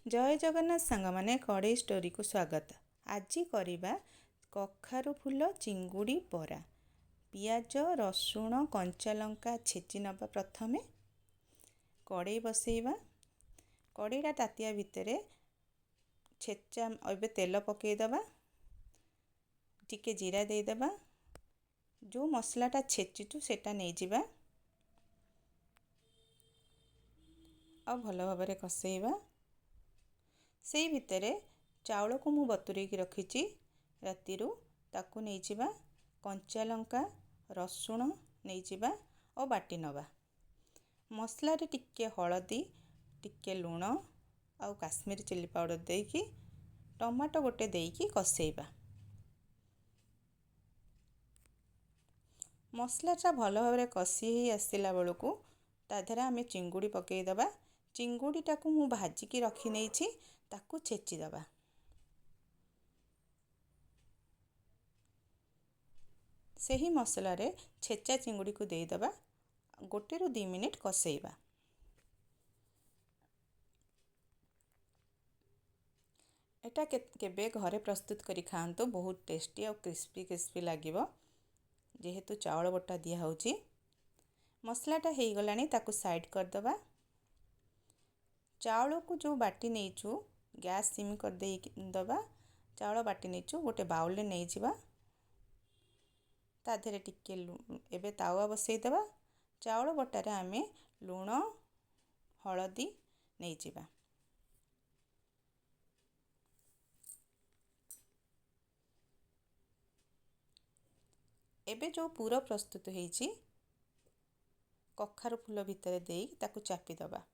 जय जगन्नाथ सांग माने कड़े स्टोरी को स्वागत। आज करिबा कखारु फूल चिंगुड़ी बरा। पियाज रसुण कंचा लंका छेची नबा। प्रथमे कड़े बसैबा। कड़ेटा तातिया भितरे छेचा एबे तेल पकेइदबा। टिके जीरा देइदबा। जो मसलाटा छेचिचु सेटा नहीं जिबा आ भल भाबरे कसेइबा। से भितरे चाउल को मु बतुरे की रखिची रातिरु ताकू नहीं जिबा। कंचा लंका रसुण नहीं जिबा और बाटी नबा। मसला रे टिके हळदी टिके लूण आ काश्मीरी चिली पाउडर देकी टमाटो गोटे देकी कसेइबा। मसलाटा भल भाबरे कसी ही आसिला बेलू ता देहरे आमे चिंगुड़ी पकेइदबा। चिंगुड़ीटा को मु भाजिकी रखी नेइछि ताकू छेची दबा। सेही मसला रे छेचा चिंगुड़ी को देई दबा। गोटे रु 2 मिनिट कसेइबा। एटा केबे घरे प्रस्तुत करी खांतो। बहुत टेस्टी और क्रिस्पी क्रिस्पी लागिबो जेहेतु चावल बटा दिया होची। मसलाटा हेई गलानी ताकू साइड कर दबा। चावल को जो बाटी नेइचु गैस सिम कर दे दबा। चावल बाटी नेइचु गोटे बाउल ले नहीं जिबा। ता देहरे टिके एबे तावा बसई दबा। चावल बटारे आमे लूण हळदी नहीं जिबा। एबे जो पूरा प्रस्तुत होईची कखारु फूल भितरे देई ताकू चापी दबा।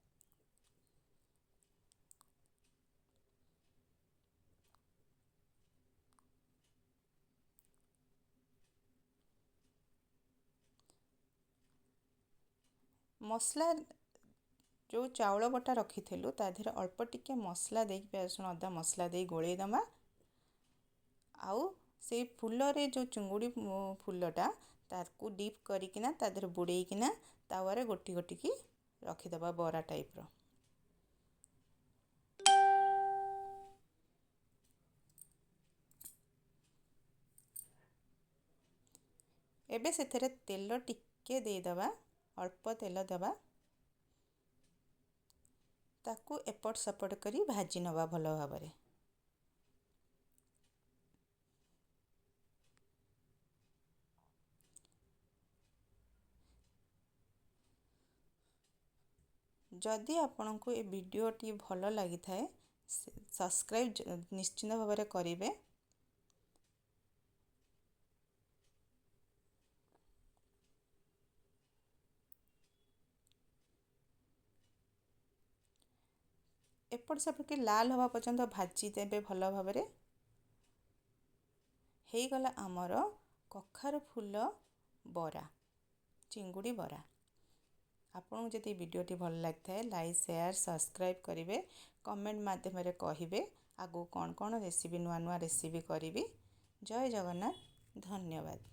मसला जो चावल बटा रखी थेलु ता देहरे अल्प टिके मसला देकी प्याज रसुण अदा मसला देई गोळेई दमा। आउ से फूल रे जो चिंगुड़ी फूलटा ताकू डीप करिकिना ता देहरे बुड़ेइकिना तावारे गोटी गोटी की रखी दबा बरा टाइप रो। एबे सेथरे तेल टिके देई दबा। अल्प तेल दबा। ताकू एपट सपट करी भाजी नबा भल भाबरे। जदि आपनकु ए वीडियोटी भल लगी थाए सब्सक्राइब निश्चित भाबरे करिवे। एपट सपट के लाल हवा पर्यंत भाजी देबे भल भाबरे। हेई गला आमर कखारु फूल बरा चिंगुड़ी बरा। आपन जदि वीडियोटी भल लगी थाए लाइक शेयर सब्सक्राइब करिवे। कमेंट माध्यम रे कहिबे आगु कौन कौन रेसिपी नुआ नुआ रेसिपी करिवि। जय जगन्नाथ। धन्यवाद।